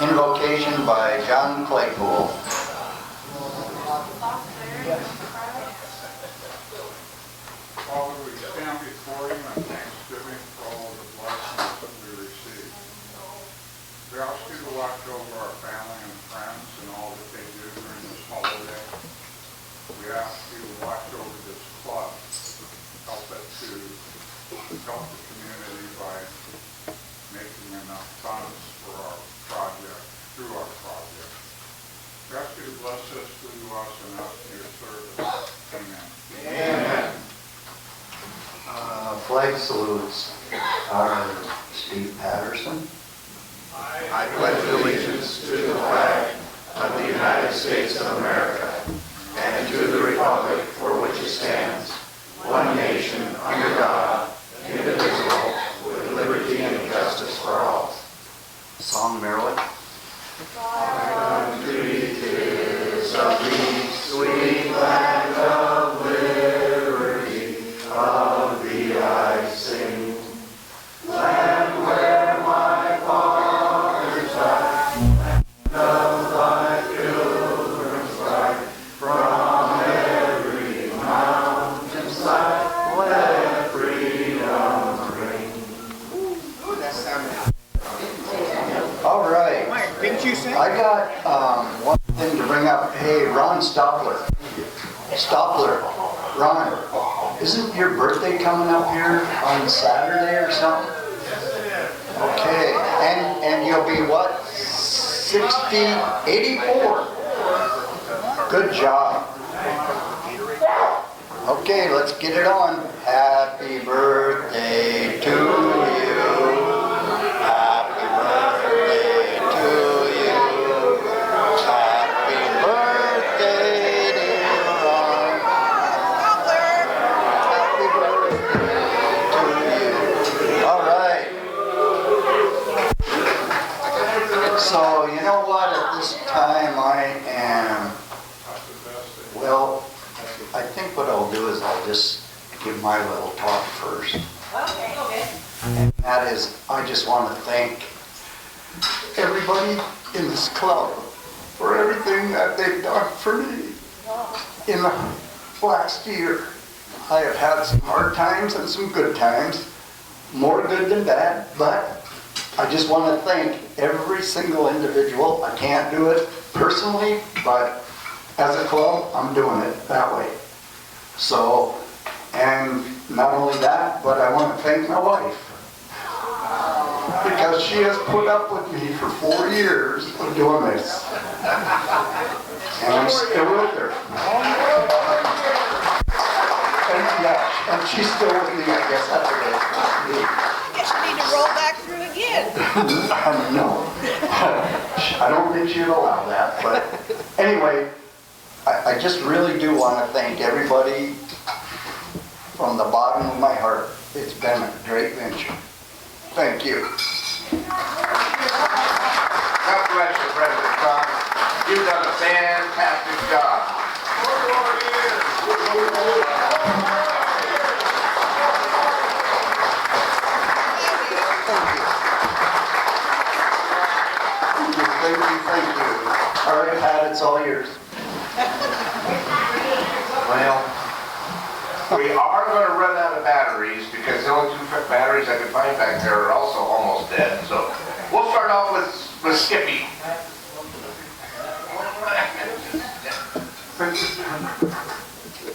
Invocation by John Claypool. Father, we stand before you in thanksgiving for all the blessings that we receive. We ask you to watch over our family and friends and all that they do during this holiday. We ask you to watch over this club. Help it to help the community by making enough funds for our project, through our project. We ask you to bless us through us and us in your service. Amen. Amen. Flag salutes are Steve Patterson. I pledge allegiance to the flag of the United States of America and to the republic for which it stands, one nation, under God, indivisible, with liberty and justice for all. Song Maryland. Country is of thee, sweet land of liberty, of thee I sing. Land where my fathers died, land of thy pilgrims flight, from every mountainside, let freedom ring. Ooh, that sounded. All right. Mike, didn't you sing? I got one thing to bring up. Hey, Ron Stoppler. Ron, isn't your birthday coming up here on Saturday or something? Okay, and you'll be what? 84. Good job. Okay, let's get it on. Happy birthday to you. Happy birthday to you. Happy birthday, dear Ron. Happy birthday to you. All right. So, you know what? At this time I am, well, I think what I'll do is I'll just give my little talk first. Okay. And that is, I just want to thank everybody in this club for everything that they've done for me in the last year. I have had some hard times and some good times, more good than bad, but I just want to thank every single individual. I can't do it personally, but as a club, I'm doing it that way. So, and not only that, but I want to thank my wife, because she has put up with me for 4 years of doing this. And I'm still with her. And yeah, and she's still with me, I guess, after that. Guess you need to roll back through again. No, I don't think she'd allow that, but anyway, I just really do want to thank everybody from the bottom of my heart. It's been a great venture. Thank you. God bless you, President Trump. You've done a fantastic job. Thank you. All right, Pat, it's all yours. Well, we are going to run out of batteries because the only two batteries I can find back there are also almost dead. So we'll start off with Skippy.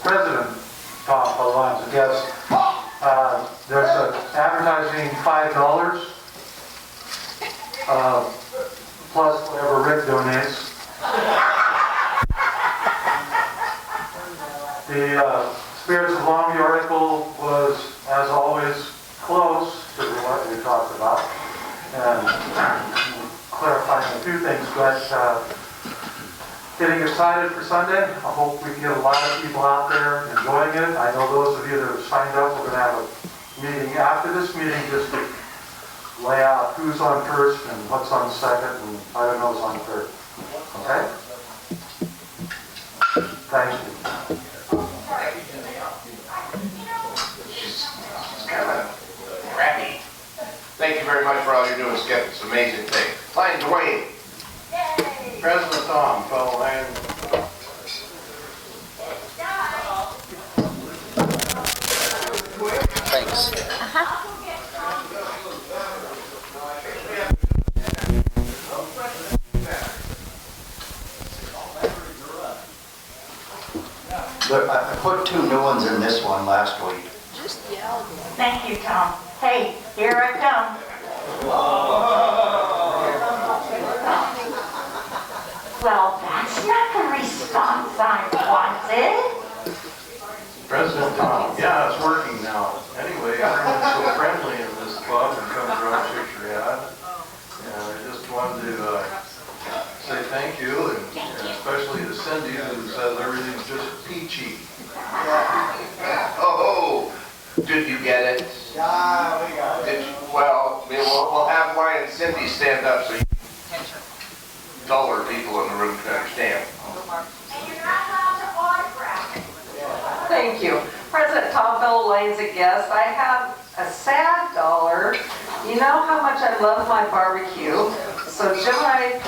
President Tom Alonzo, yes. There's an advertising $5 plus whatever Rick donates. The Spirits of Longview article was, as always, close to what we talked about, and clarifying a few things, but getting excited for Sunday. I hope we can get a lot of people out there enjoying it. I know those of you that have signed up, we're going to have a meeting after this meeting just to lay out who's on first and what's on second and I don't know who's on third. Okay? Thank you. She's kind of crappy. Thank you very much for all you're doing, Skip. It's an amazing thing. Lion Dwayne. President Tom, fellow Lions. But I put 2 new ones in this one last week. Just yell. Thank you, Tom. Hey, here I come. Well, that's not the response I wanted. President Tom, yeah, it's working now. Anyway, everyone's so friendly in this club and comes around, shakes your hand. And I just wanted to say thank you, and especially to Cindy, who says everything's just peachy. Oh, did you get it? Yeah, we got it. Did you? Well, we'll have Lion Cindy stand up so you duller people in the room can understand. And you're not allowed to autograph it. Thank you. President Tom, fellow Lions and guests, I have a sad dollar. You know how much I love my barbecue. So Jim and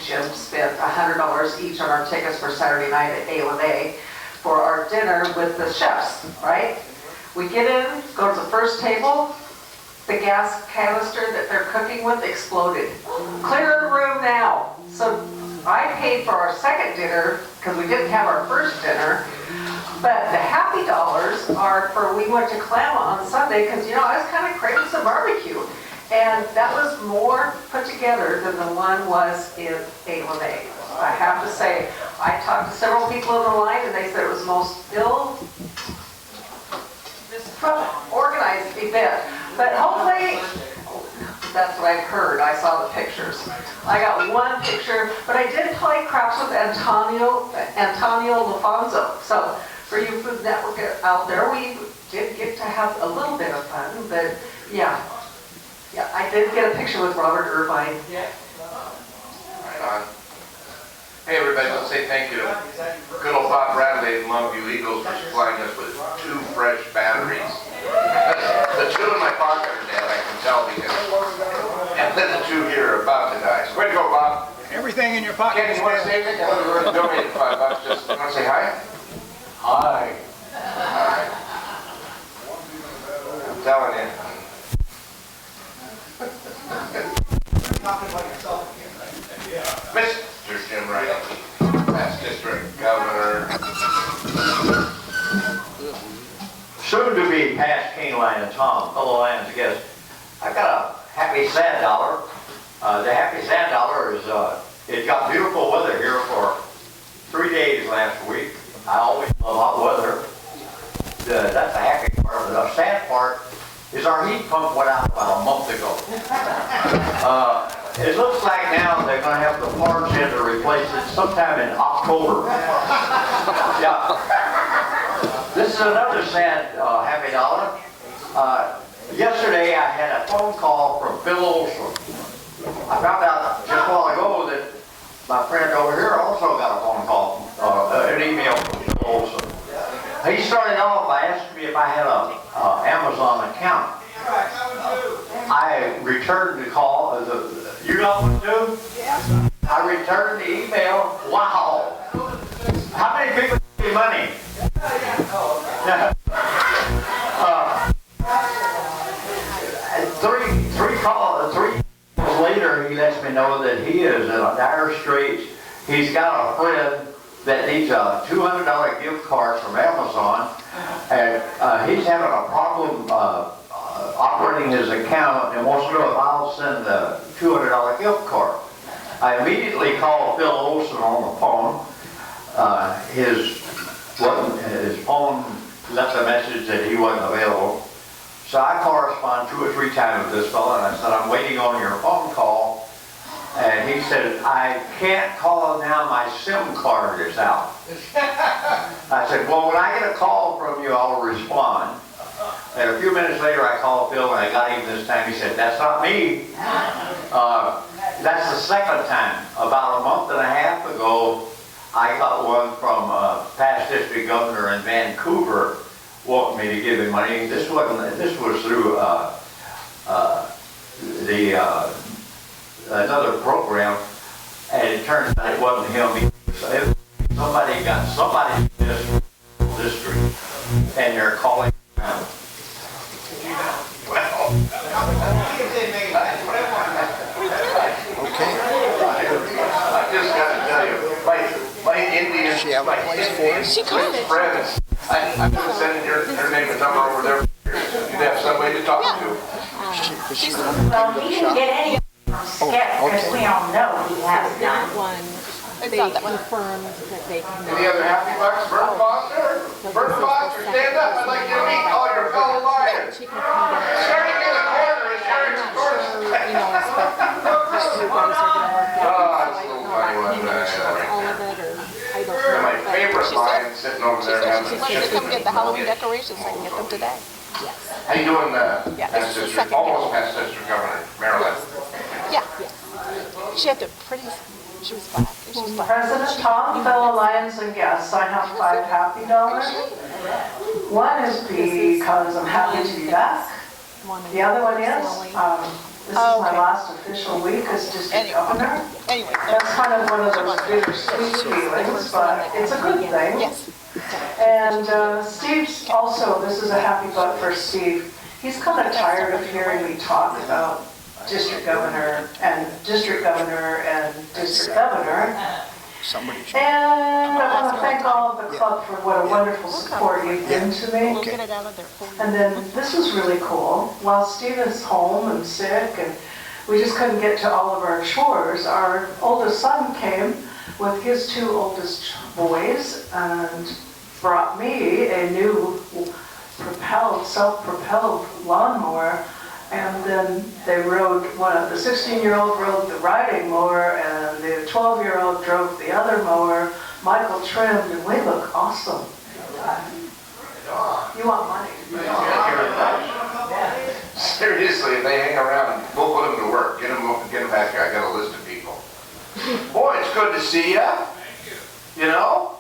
Jim spent $100 each on our tickets for Saturday night at A1A for our dinner with the chefs, right? We get in, go to the first table, the gas canister that they're cooking with exploded. Clear the room now. So I paid for our second dinner because we didn't have our first dinner. But the happy dollars are for, we went to Klamath on Sunday because, you know, I was kind of craving some barbecue. And that was more put together than the one was in A1A. I have to say, I talked to several people in the line and they said it was the most organized event. But hopefully, that's what I've heard. I saw the pictures. I got one picture, but I did play craps with Antonio Lafonso. So for you Food Network out there, we did get to have a little bit of fun, but yeah. Yeah, I did get a picture with Robert Irvine. Right on. Hey everybody, let's say thank you to good old Bob Bradley and Longview Eagles for supplying us with 2 fresh batteries. The 2 in my pocket are dead, I can tell, because, and then the 2 here are about to die. So way to go, Bob. Everything in your pocket Ken, is you want to dead. say anything? We already donated $5. Just want to say hi? Hi. Hi. I'm telling you. Mr. Jim Wright, past district governor. Soon to be past King Lion Tom, fellow Lions guests. I've got a happy sad dollar. The happy sad dollar is it got beautiful weather here for 3 days last week. I always love hot weather. That's the happy part. But the sad part is our heat pump went out about a month ago. It looks like now they're going to have the parts in to replace it sometime in October. Yeah. This is another sad happy dollar. Yesterday I had a phone call from Phil Olson. I found out just a while ago that my friend over here also got a phone call, an email from Phil Olson. He started off by asking me if I had a Amazon account. I returned the call. You know what to do? Yeah. I returned the email. Wow. How many people give me money? Three calls later, he lets me know that he is in a dire straits. He's got a friend that needs a $200 gift card from Amazon, and he's having a problem operating his account and wants to know if I'll send the $200 gift card. I immediately called Phil Olson on the phone. His phone left a message that he wasn't available. So I corresponded 2 or 3 times with this fellow, and I said, I'm waiting on your phone call. And he said, I can't call now, my SIM card is out. I said, well, when I get a call from you, I'll respond. And a few minutes later, I called Phil, and I got him this time. He said, that's not me. That's the second time. About a month and a half ago, I got one from past district governor in Vancouver wanting me to give him money. This was through another program. and it turns out it wasn't him either. So somebody got somebody in this district, and they're calling around. Well, Okay. I just gotta tell you, my Indian, She have a place for us? friends, I'm gonna send her name and number over there. You'd have somebody to talk to. Well, we didn't get any of them from Skip, because we all know he has none. One, they confirmed that they cannot. Any other happy bucks? Bert Foster? Bert Foster, stand up. I'd like you to meet all your fellow lions. She can come down. Starting in the corner is Eric Sure, Gordon. you know, how you guys are gonna work out. Oh, So it's a I little don't know funny about one, maybe she does all of it, or I don't know. My but favorite she said- lion sitting over there having She a said chicken. come get the Halloween decorations, I can get them today. Yes. How you doing, Yeah, past this is the district, second almost past district governor, Maryland? Yeah, yeah. She had the prettiest, she was black, and she was black. President Tom, fellow Lions and guests, I have 5 happy dollars. One is because I'm happy to be back. The other one is, this is my last official week as district governor. Anyway, That's kind of one of those bittersweet feelings, but it's a good thing. yes. And Steve's also, this is a happy butt for Steve. He's kind of tired of hearing me talk about district governor and district governor and district governor. Somebody should. And I want to thank all of the club for what a wonderful support you've been to me. We'll get it out of there for you. And then this was really cool. While Steve is home and sick and we just couldn't get to all of our chores, our oldest son came with his 2 oldest boys and brought me a new self-propelled lawnmower. And then they rode, the 16-year-old rode the riding mower and the 12-year-old drove the other mower. Michael trimmed and we look awesome. You want money? Seriously, if they hang around, we'll put them to work. Get them back here. I got a list of people. Boy, it's good to see ya. You know?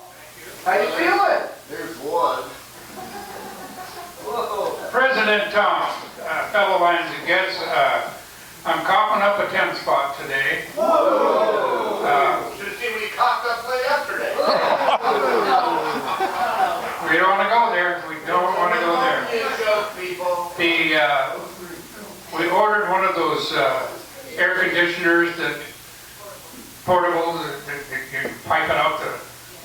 How you feeling? There's one. President Tom, fellow Lions and guests, I'm coughing up a 10 spot today. Should have seen when you coughed up play yesterday. We don't want to go there. We don't want to go there. We ordered one of those air conditioners that portable, that you can pipe it out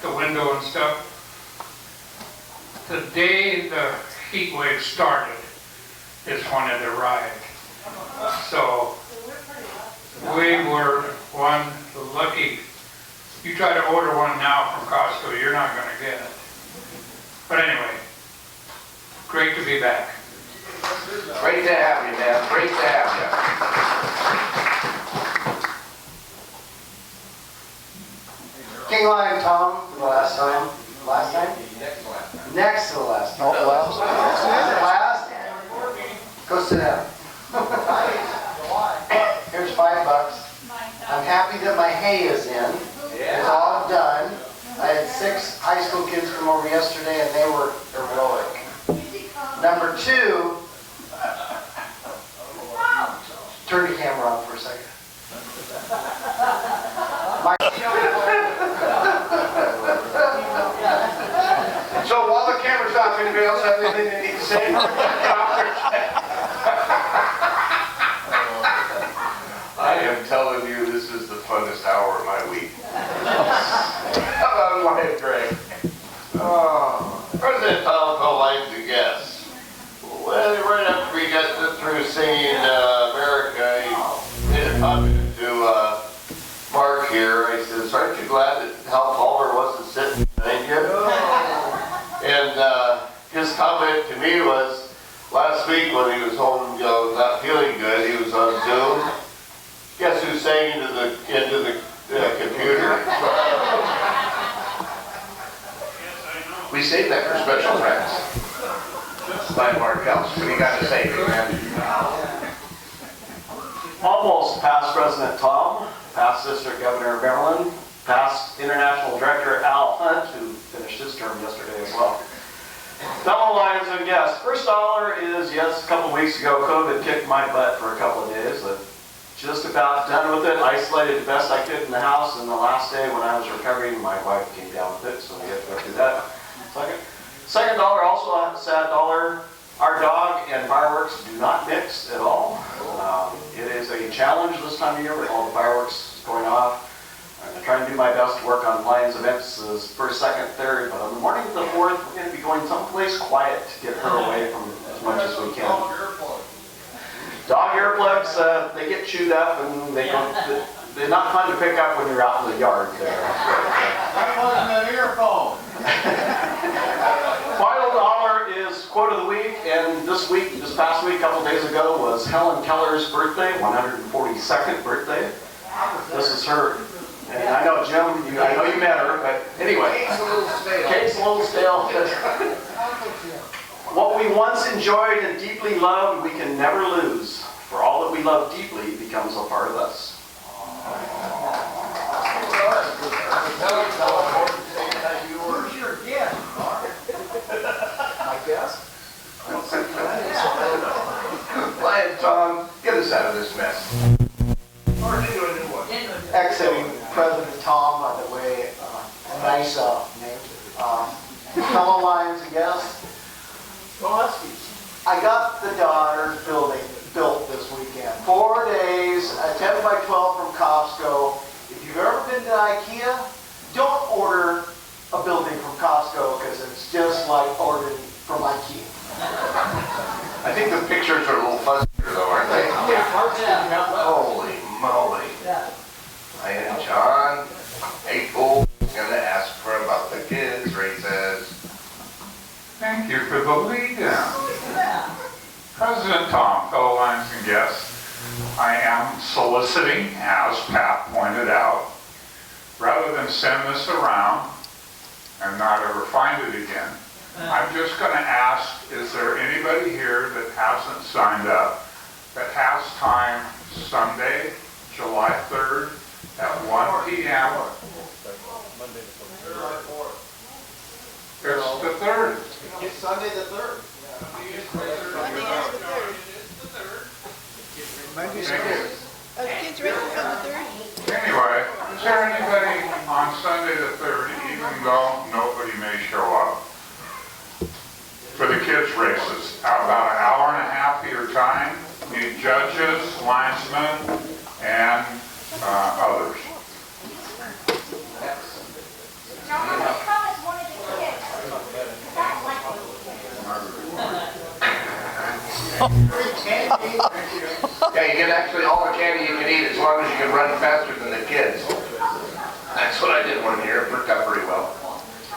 the window and stuff. The day the heat wave started is when it arrived. So we were one lucky. You try to order one now from Costco, you're not going to get it. But anyway, great to be back. Great to have you, man. Great to have you. King Lion Tom, for the last time. Last time? Next to the last. No, last. Last. Go sit down. Here's $5. I'm happy that my hay is in. It's all done. I had 6 high school kids come over yesterday and they were heroic. Number 2, turn the camera on for a second. So while the camera's off, anybody else have anything they need to say? I am telling you, this is the funnest hour of my week. How about Lion Greg? President Tom, fellow Lions and guests. Well, right after we got through singing America, he made a comment to Mark here. I says, aren't you glad that Hal Palmer wasn't sitting behind you? And his comment to me was, last week when he was home, not feeling good, he was on Zoom. Guess who sang into the computer? We saved that for special friends. By Mark Ellis. What do you got to say, big man? Almost past President Tom, past District Governor Maryland, past International Director Al Hunt, who finished his term yesterday as well. Fellow Lions and guests, first dollar is, yes, a couple weeks ago, COVID kicked my butt for a couple of days. Just a about done with it, isolated the best I could in the house, and the last day when I was recovering, my wife came down with it, so we had to go through that. Second dollar, also a sad dollar. Our dog and fireworks do not mix at all. It is a challenge this time of year with all the fireworks going off. I'm going to try and do my best to work on Lions events as first, second, third, but on the morning of the 4th, we're going to be going someplace quiet to get her away from as much as we can. Dog earplugs, they get chewed up and they're not fun to pick up when you're out in the yard there. That wasn't an earphone. Final dollar is quote of the week, and this past week, a couple days ago, was Helen Keller's birthday, 142nd birthday. This is her. And I know, Jim, I know you met her, but anyway. Cake's a little stale. What we once enjoyed and deeply loved, we can never lose. For all that we love deeply becomes a part of us. Who's your guest, Mark? My guest? Lion Tom, get us out of this mess. Or into a new one. Exiting President Tom, by the way, a nice name. Fellow Lions and guests, I got the Daughters building built this weekend. 4 days, a 10 by 12 from Costco. If you've ever been to IKEA, don't order a building from Costco because it's just like ordering from IKEA. I think the pictures are a little fuzzier though, aren't they? Holy moly. Lion John, April, gonna ask for about the kids' raises. Thank you for the lead in. President Tom, fellow Lions and guests, I am soliciting, as Pat pointed out, rather than send this around and not ever find it again, I'm just going to ask, is there anybody here that hasn't signed up that has time Sunday, July 3rd at 1 p.m.? It's the 3rd. It's Sunday the 3rd. Monday is the 3rd. Monday's the Oh, 3rd. kids races on the 3rd? Anyway, is there anybody on Sunday the 3rd, even though nobody may show up, for the kids' races? About an hour and a half of your time, need judges, linesmen, and others. Yeah, you get actually all the candy you can eat as long as you can run faster than the kids. That's what I did one year. It worked out pretty well.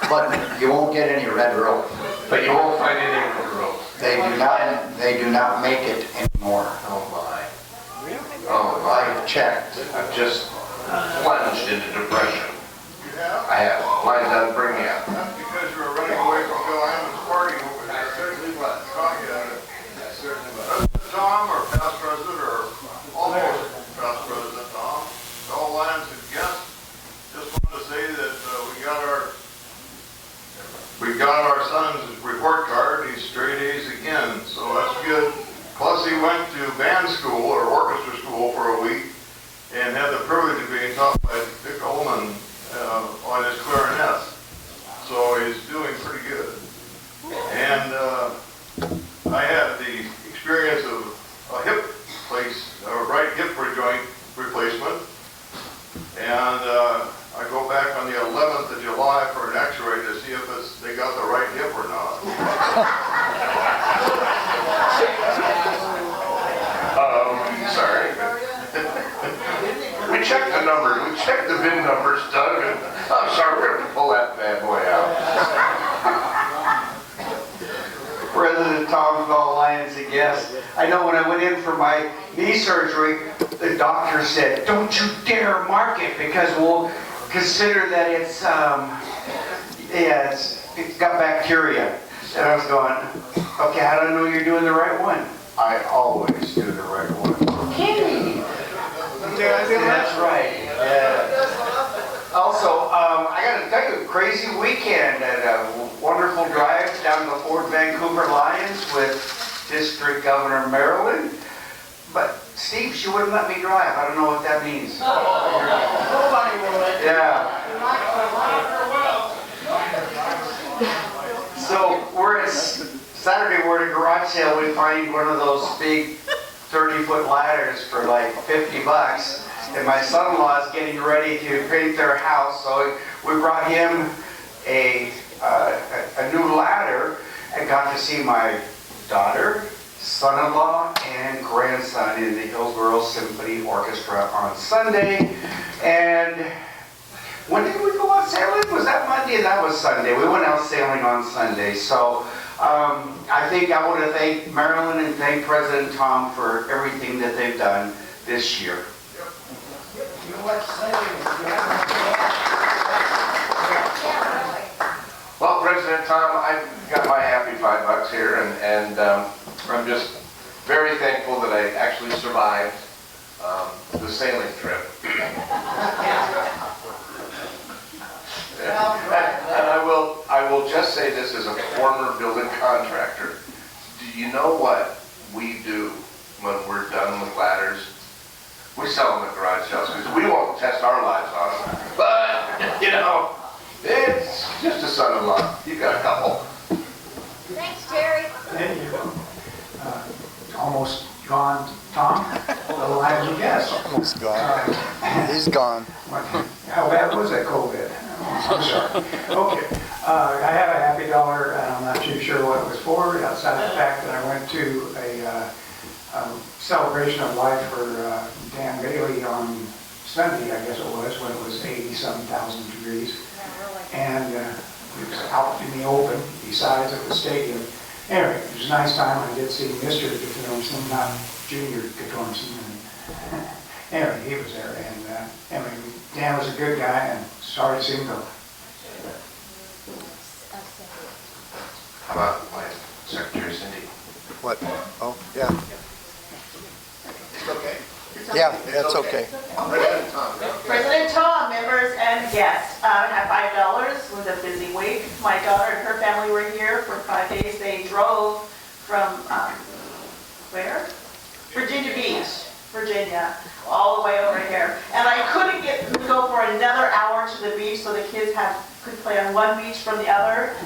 But you won't get any red rope. But you won't find any of the rope. They do not make it anymore. Oh my. Oh my. I've checked. I've just plunged into depression. I have. Lions doesn't bring me out. That's because you were running away from Bill Hammond's party over there. Certainly was. Tom, or past president, or almost past president Tom, fellow Lions and guests, just wanted to say that we got our son's report card. He's straight A's again, so that's good. Plus he went to band school or orchestra school for a week and had the privilege of being taught by Dick Ullman on his clarinet. So he's doing pretty good. And I had the experience of a right hip joint replacement. And I go back on the 11th of July for an x-ray to see if they got the right hip or not. Sorry. We checked the numbers. We checked the VIN numbers, Doug. And I'm sorry, we're going to pull that bad boy out. President Tom, fellow Lions and guests, I know when I went in for my knee surgery, the doctor said, don't you dare mark it because we'll consider that it's got bacteria. And I was going, okay, how do I know you're doing the right one? I always do the right one. Okay. That's right. Yeah. Also, I got to tell you, a crazy weekend and a wonderful drive down to the Fort Vancouver Lions with District Governor Maryland. but Steve, she wouldn't let me drive. I don't know what that means. Nobody will let you. Yeah. So Saturday we're at a garage sale. We find one of those big 30-foot ladders for like $50. And my son-in-law is getting ready to paint their house, so we brought him a new ladder and got to see my daughter, son-in-law, and grandson in the Hillsborough Symphony Orchestra on Sunday. And when did we go out sailing? Was that Monday? That was Sunday. We went out sailing on Sunday. So I think I want to thank Marilyn and thank President Tom for everything that they've done this year. Well, President Tom, I've got my happy $5 here, and I'm just very thankful that I actually survived the sailing trip. And I will just say this as a former building contractor. Do you know what we do when we're done with ladders? We sell them at garage sales because we won't test our lives on them. But, you know, it's just a son-in-law. You got a couple. Thanks, Terry. Thank you. Almost gone, Tom. A little as you guess. Almost gone. He's gone. How bad was that COVID? I'm sorry. Okay. I have a happy dollar, and I'm not too sure what it was for, outside of the fact that I went to a celebration of life for Dan Bailey on Sunday, I guess it was, when it was 80-some degrees. And it was out in the open, besides at the stadium. Anyway, it was a nice time. I did see Mr. Gatormson, not Junior Gatormson. Anyway, he was there. And anyway, Dan was a good guy, and sorry to see him go. How about my Secretary Cindy? What? Oh, yeah. It's okay. Yeah, that's okay. President Tom. President Tom, members and guests, had $5. It was a busy week. My daughter and her family were here for 5 days. They drove from, where? Virginia Beach, Virginia, all the way over here. And I couldn't go for another hour to the beach so the kids could play on one beach from the other.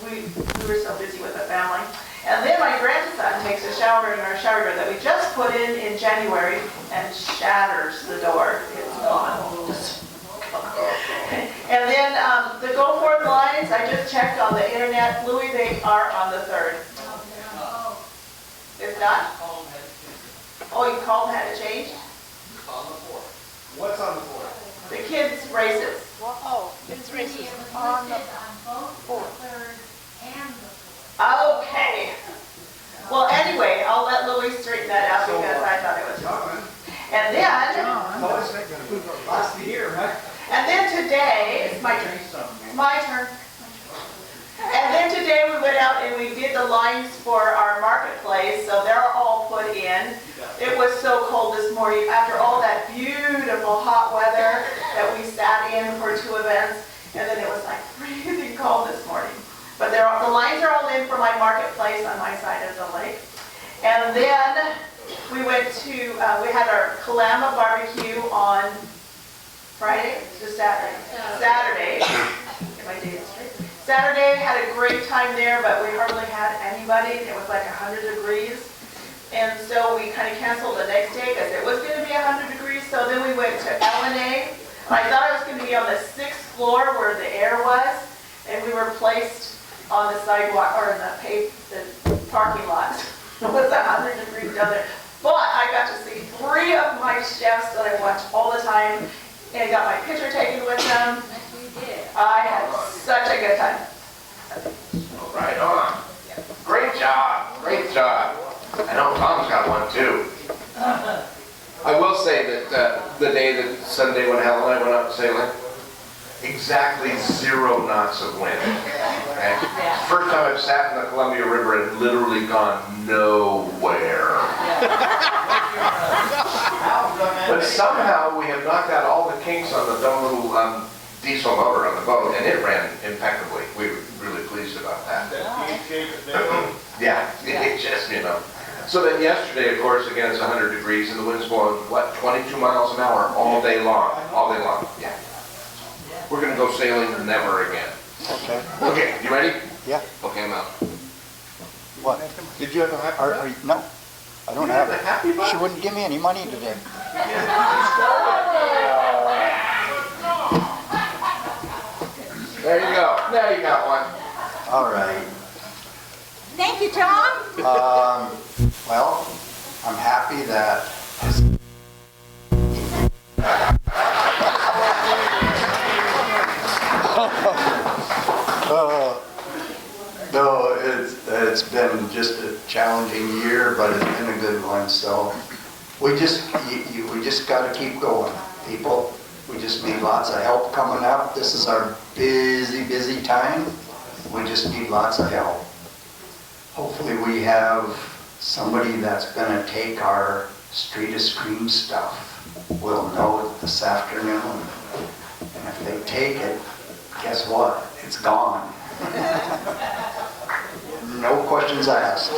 We were so busy with the family. And then my grandson takes a shower in our shower door that we just put in January and shatters the door. It's gone. And then the Go Forth Lions, I just checked on the internet. Louis, they are on the 3rd. If not? Oh, you called and had it changed? On the 4th. What's on the 4th? The kids' races. Oh, it's races on the 4th. Okay. Well, anyway, I'll let Louis straighten that out because I thought it was wrong. And then, Last year, right? and then today, it's my turn. My turn. And then today we went out and we did the lines for our marketplace, so they're all put in. It was so cold this morning after all that beautiful hot weather that we sat in for 2 events, and then it was like freezing cold this morning. But the lines are all in for my marketplace on my side of the lake. And then we went to, we had our Kalama barbecue on Friday, just Saturday. Saturday, get my dates straight. Saturday, had a great time there, but we hardly had anybody. It was like 100 degrees. And so we kind of canceled the next day because it was going to be 100 degrees. So then we went to L&A. I thought I was going to be on the 6th floor where the air was. And we were placed on the sidewalk or in the parking lot. It was 100 degrees down there. But I got to see 3 of my chefs that I watch all the time and got my picture taken with them. I had such a good time. Right on. Great job. Great job. I know Tom's got one too. I will say that the day that Sunday when Helen and I went out sailing, exactly 0 knots of wind. Okay? First time I've sat in the Columbia River and literally gone nowhere. But somehow we have knocked out all the kinks on the dumb little diesel motor on the boat, and it ran impeccably. We were really pleased about that. Yeah, it just, you know. So then yesterday, of course, again, it's 100 degrees and the wind's blowing, what, 22 miles an hour all day long? All day long, yeah. We're gonna go sailing never again. Okay. Okay, you ready? Yeah. Okay, I'm out. What? Did you have a happy? No, I don't have it. She wouldn't give me any money today. There you go. Now you got one. All right. Thank you, Tom. Well, I'm happy that no, it's been just a challenging year, but it's been a good one. So we just got to keep going, people. We just need lots of help coming up. This is our busy time. We just need lots of help. Hopefully we have somebody that's going to take our street of screen stuff. We'll know it this afternoon. And if they take it, guess what? It's gone. No questions asked.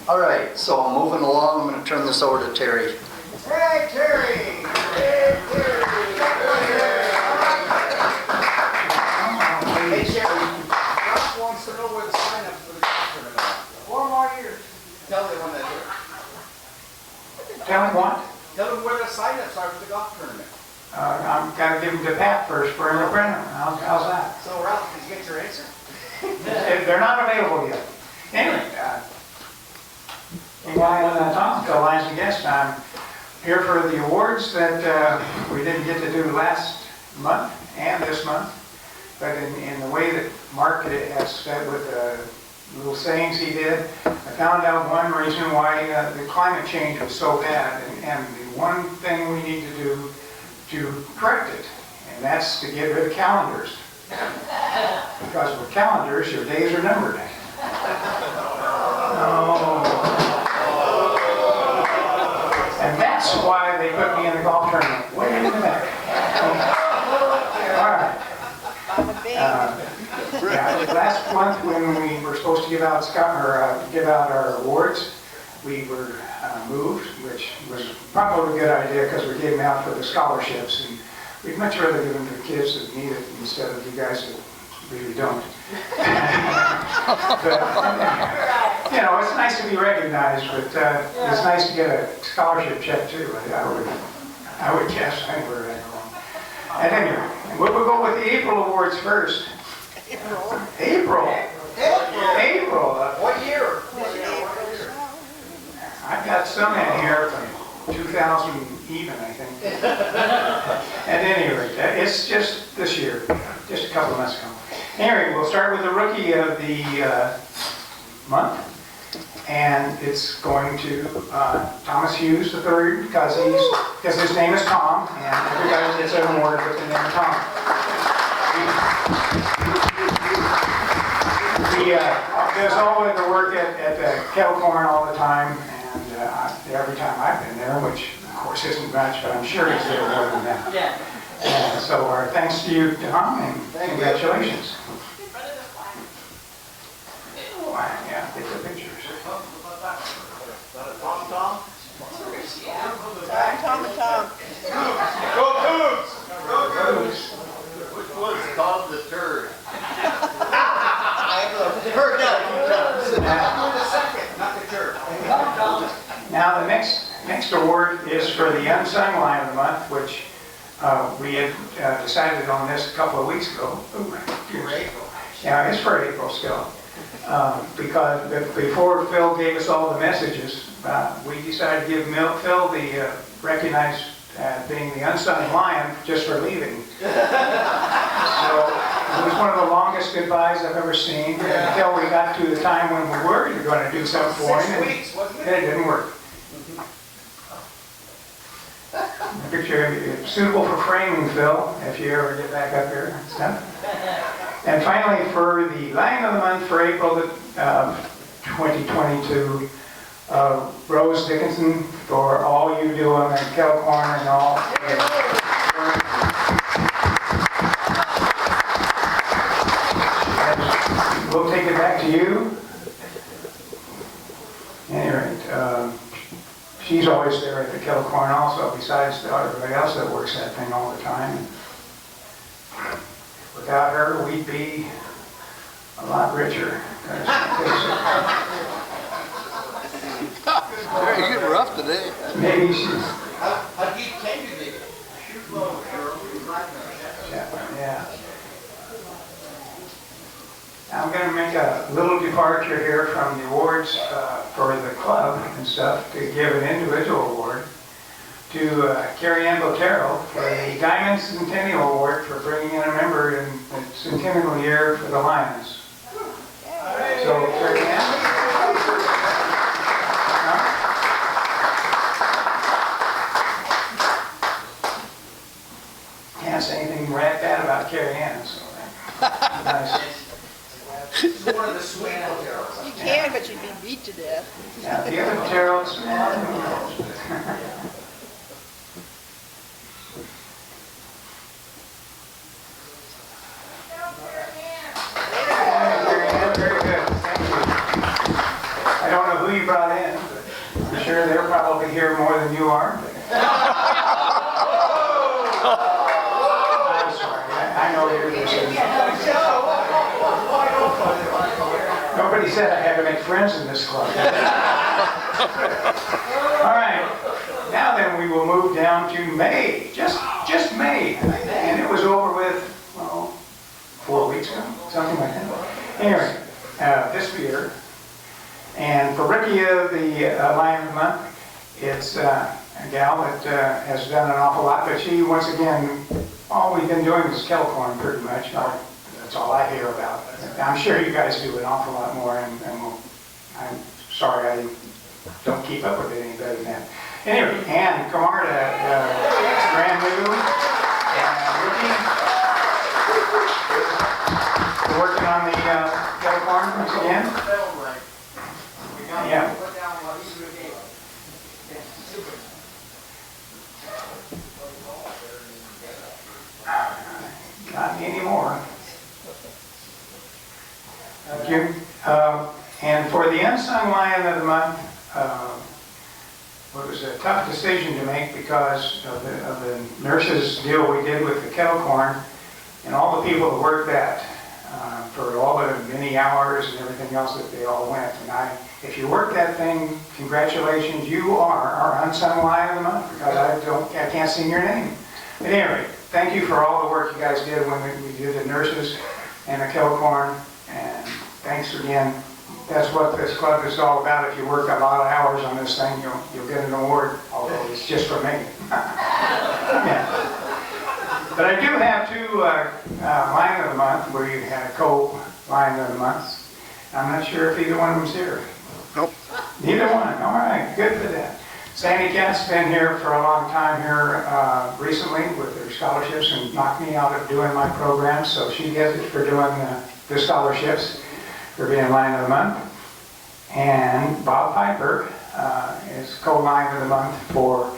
All right, so moving along, I'm going to turn this over to Terry. Hey, Terry! Hey, Terry! Hey, Terry. Josh wants to know where the sign-ups for the golf tournament are. 4 more years. Tell them when they're here. Tell him what? Tell them where the sign-ups are for the golf tournament. I'm gonna give them to Pat first for the printer. How's that? So, Ralph, did you get your answer? They're not available yet. Anyway, Tom, Phil Lions and Guest, I'm here for the awards that we didn't get to do last month and this month. But in the way that Mark has said with the little sayings he did, I found out one reason why the climate change was so bad. And the one thing we need to do to correct it, and that's to get rid of calendars. Because with calendars, your days are numbered. Oh. And that's why they put me in the golf tournament. Way in the back. All right. Last month when we were supposed to give out our awards, we were moved, which was probably a good idea because we gave them out for the scholarships, and we'd much rather give them to the kids that need it instead of you guys that really don't. But, it's nice to be recognized, but it's nice to get a scholarship check too. I would guess. I think we're right wrong. And anyway, we'll go with the April awards first. April. What year? I've got some in here from 2000 even, I think. At any rate, it's just this year, just a couple of months ago. Anyway, we'll start with the rookie of the month, and it's going to Thomas Hughes III because his name is Tom, and everybody gets an award with the name Tom. He does all of the work at the kettle corn all the time, and every time I've been there, which of course isn't much, but I'm sure he's there more than that. Yeah. So our thanks to you, Tom, and congratulations. Oh, yeah, get the pictures. Tom? Tom and Tom. Go Cougs! Go Cougs! Which one's Tom the Turd? I've heard that a few times. I'm the second, not the turd. Now the next award is for the Unsung Lion of the Month, which we had decided on this a couple of weeks ago. For April. Yeah, it's for April still. Because before Phil gave us all the messages, we decided to give Phil the recognized being the unsung lion just for leaving. So it was one of the longest goodbyes I've ever seen until we got to the time when we were going to do something for him. 6 weeks, wasn't it? It didn't work. The picture is suitable for framing, Phil, if you ever get back up here. And finally, for the Lion of the Month for April 2022, Rose Dickinson, for all you do on the kettle corn and all. And we'll take it back to you. kettle corn also, besides everybody else that works that thing all the time. Without her, we'd be a lot richer. You're getting rough today. Maybe she's, How deep can you dig it? yeah. I'm going to make a little departure here from the awards for the club and stuff to give an individual award to Carrie Ann Botero for the Diamond Centennial Award for bringing in a member in the centennial year for the Lions. So, Carrie Ann. Can't say anything bad about Carrie Ann, so nice. One of the sweet Boteros. You can, but you'd be beat to death. Yeah, the other Boteros, very good. Thank you. I don't know who you brought in, but I'm sure they're probably here more than you are. I'm sorry, I know you're busy. Nobody said I had to make friends in this club. All right, now then we will move down to May, just May. And it was over with, well, 4 weeks ago, something like that. Anyway, this year. And for Rookie of the Lion of the Month, it's a gal that has done an awful lot, but she, once again, all we've been doing is kettle corn pretty much. That's all I hear about. I'm sure you guys do an awful lot more, and I'm sorry I don't keep up with it any better than that. Anyway, Ann Camarda, brand new, rookie. We're working on the kettle corn once again. Yeah. Not anymore. Thank you. And for the Unsung Lion of the Month, it was a tough decision to make because of the nurses' deal we did with the kettle corn and all the people that worked that for all the many hours and everything else that they all went. And if you work that thing, congratulations, you are our Unsung Lion of the Month because I can't sing your name. But anyway, thank you for all the work you guys did when we did the nurses and the kettle corn. And thanks again. That's what this club is all about. If you work a lot of hours on this thing, you'll get an award, although it's just for me. Yeah. But I do have two Lion of the Month where you had a co-Lion of the Month. I'm not sure if either one of them's here. Nope. Neither one. All right, good for that. Sandy Cat's been here for a long time here recently with her scholarships and knocked me out of doing my program, so she gets it for doing the scholarships for being Lion of the Month. And Bob Piper is co-Lion of the Month for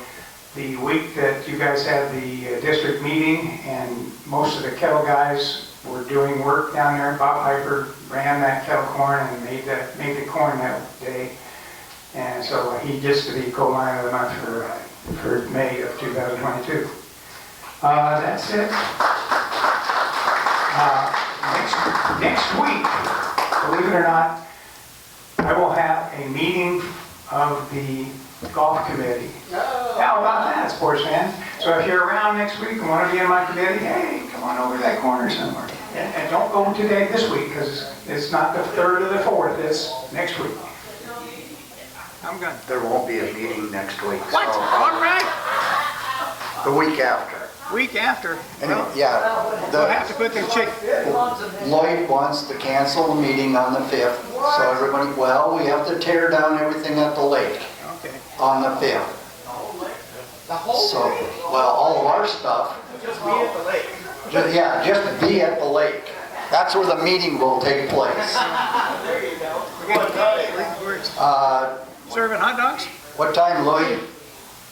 the week that you guys had the district meeting and most of the kettle guys were doing work down there. Bob Piper ran that kettle corn and made the corn that day. And so he gets to be co-Lion of the Month for May of 2022. That's it. Next week, believe it or not, I will have a meeting of the golf committee. How about that, sports fans? So if you're around next week and want to be in my committee, hey, come on over to that corner somewhere. And don't go this week because it's not the 3rd or the 4th, it's next week. I'm good. There won't be a meeting next week. What? So, All right. the week after. Week after. Anyway, yeah. We'll have to put the Lloyd wants to cancel the meeting on the 5th. So everybody, we have to tear down everything at the lake on the 5th. So, all of our stuff. Just be at the lake. Just be at the lake. That's where the meeting will take place. There you go. Serving hot dogs? What time, Lloyd?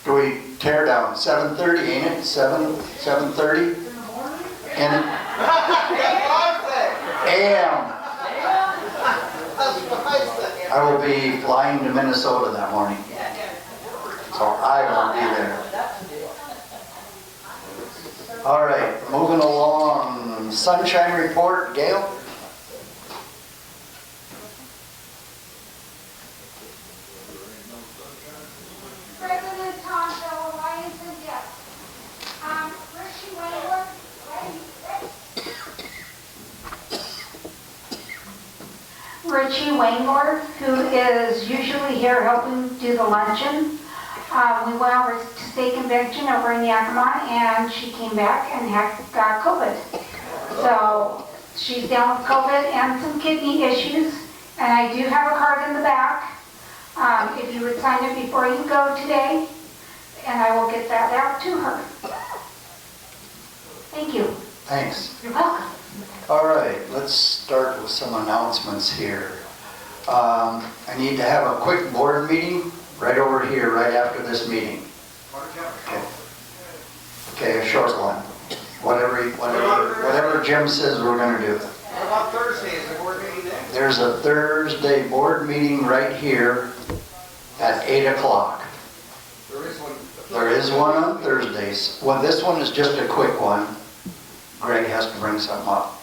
Do we tear down? 7:30, ain't it? 7:30? And AM. I will be flying to Minnesota that morning. So I won't be All right, moving along, sunshine report, Gail? President Tom, fellow Lions and guests. Richie Wayworth, Richie Wayworth, who is usually here helping do the luncheon. We went over to Steak Convention over in Yakima, and she came back and got COVID. So she's down with COVID and some kidney issues, and I do have a card in the back. If you would sign it before you go today, and I will get that out to her. Thank you. Thanks. You're welcome. All right, let's start with some announcements here. I need to have a quick board meeting right over here, right after this meeting. Okay, a short one. Whatever Jim says we're gonna do. What about Thursday? Is there board meeting there? There's a Thursday board meeting right here at 8 o'clock. There is one. There is one on Thursdays. Well, this one is just a quick one. Greg has to bring something up.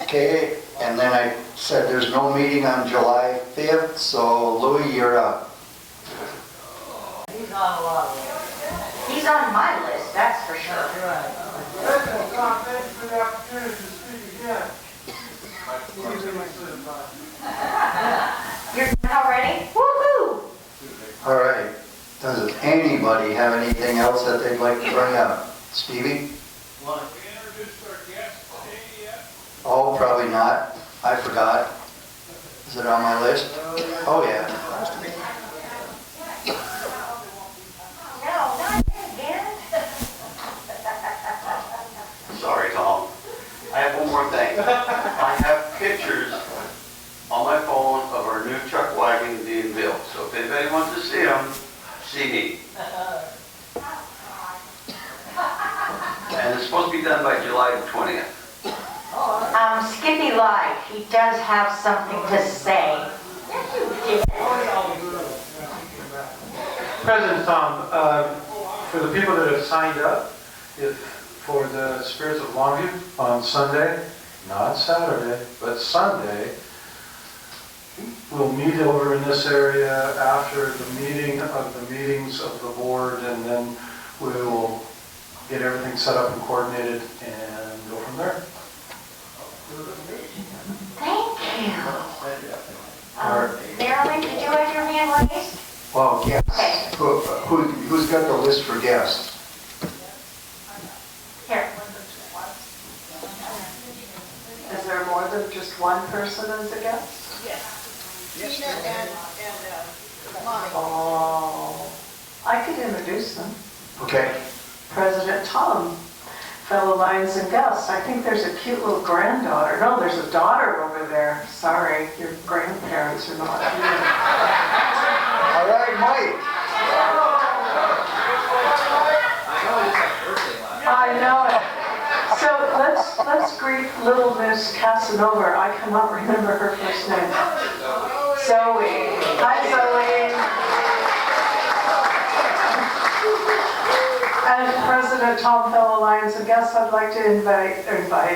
Okay, and then I said there's no meeting on July 5th, so Louis, you're up. He's on a lot of He's on my list, that's for sure. President Tom, thanks for the opportunity to speak again. You're done already? Woo-hoo! All right. Does anybody have anything else that they'd like to bring up? Stevie? Oh, probably not. I forgot. Is it on my list? Oh, yeah. No, not again. Sorry, Tom. I have one more thing. I have pictures on my phone of our new chuck wagon being built. So if anybody wants to see them, see me. And it's supposed to be done by July 20th. Skippy lied. He does have something to say. President Tom, for the people that have signed up, for the Spirits of Longview on Sunday, not Saturday, but Sunday, we'll meet over in this area after the meetings of the board, and then we will get everything set up and coordinated and go from there. Thank you. Marilyn, did you have your hand raised? Well, guests. Who's got the list for guests? Here. Is there more than just one person as a guest? Tina and Monty. Oh, I could introduce them. Okay. President Tom, fellow Lions and guests. I think there's a cute little granddaughter. No, there's a daughter over there. Sorry, your grandparents are not here. All right, Mike. I know it. So let's greet little Miss Casanova. I cannot remember her first name. Zoe. Hi, Zoe. And President Tom, fellow Lions and guests, I'd like to invite,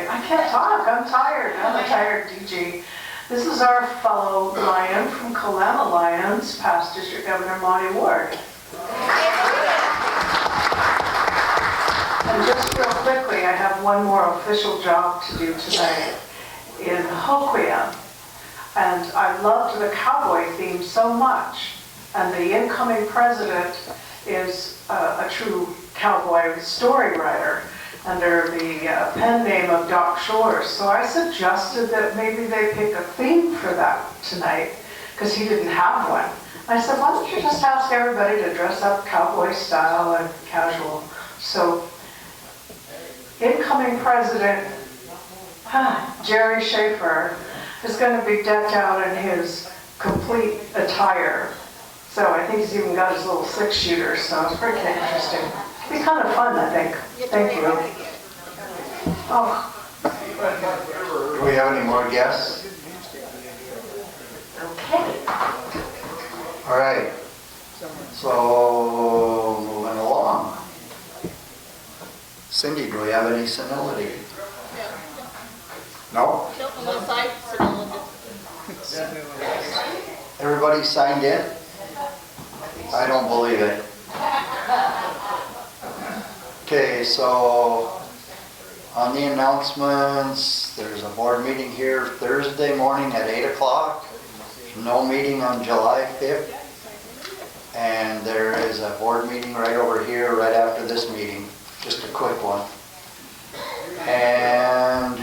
I can't talk, I'm tired, DG. This is our fellow Lion from Kalama Lions, past District Governor Monty Ward. And just real quickly, I have one more official job to do tonight in Hoquiam. And I loved the cowboy theme so much, and the incoming president is a true cowboy story writer under the pen name of Doc Shores. So I suggested that maybe they pick a theme for that tonight, because he didn't have one. I said, why don't you just ask everybody to dress up cowboy style and casual? So incoming president, Jerry Schaefer, is going to be decked out in his complete attire. So I think he's even got his little 6-shooter, so it's pretty interesting. It'll be kind of fun, I think. Thank you. Oh. Do we have any more guests? Okay. All right. So, moving along. Cindy, do we have any senility? No? Nope, unless I Everybody signed in? I don't believe it. Okay, so on the announcements, there's a board meeting here Thursday morning at 8 o'clock. No meeting on July 5th. And there is a board meeting right over here right after this meeting, just a quick one. And,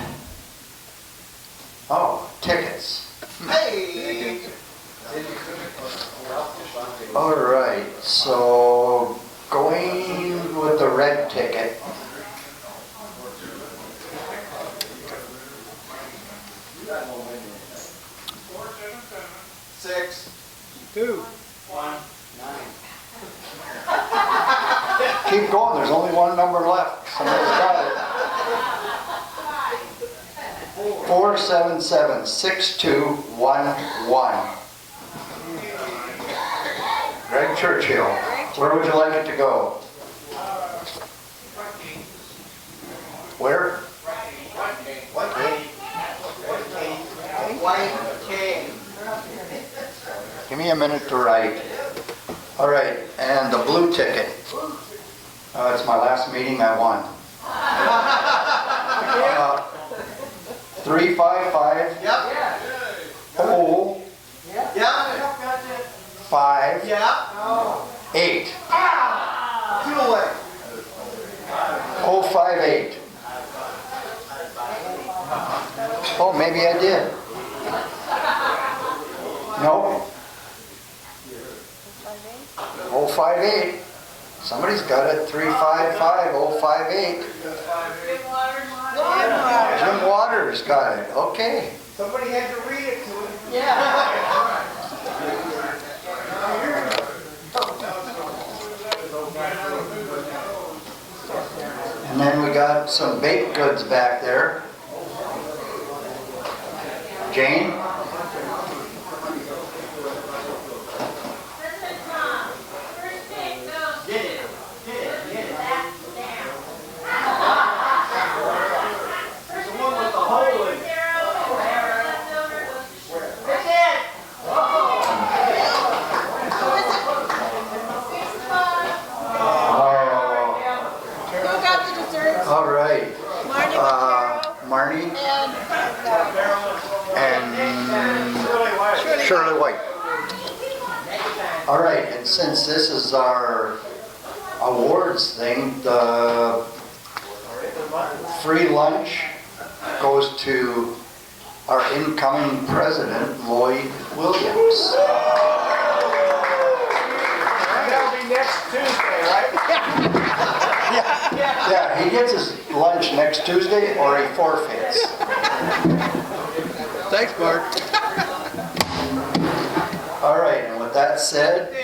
oh, tickets. Hey! All right, so going with the red ticket. Six. 2. 1. 9. Keep going, there's only one number left. Somebody's got it. 477-6211. Greg Churchill, where would you like it to go? Where? White King. Give me a minute to write. All right, and the blue ticket. It's my last meeting, I won. 355. Yep. 0. Yep. 5. Yep. 8. 2 away. 058. Oh, maybe I did. Nope. 058. Somebody's got it. 355058. Jim Waters got it. Okay. Somebody had to read it to him. And then we got some baked goods back there. Jane? All right. Marnie and Shirley White. All right, and since this is our awards thing, the free lunch goes to our incoming president, Lloyd Williams. That'll be next Tuesday, right? Yeah, he gets his lunch next Tuesday or he forfeits. Thanks, Mark. All right, and with that said,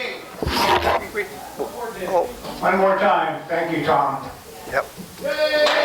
One more time, thank you, Tom. yep. Yay!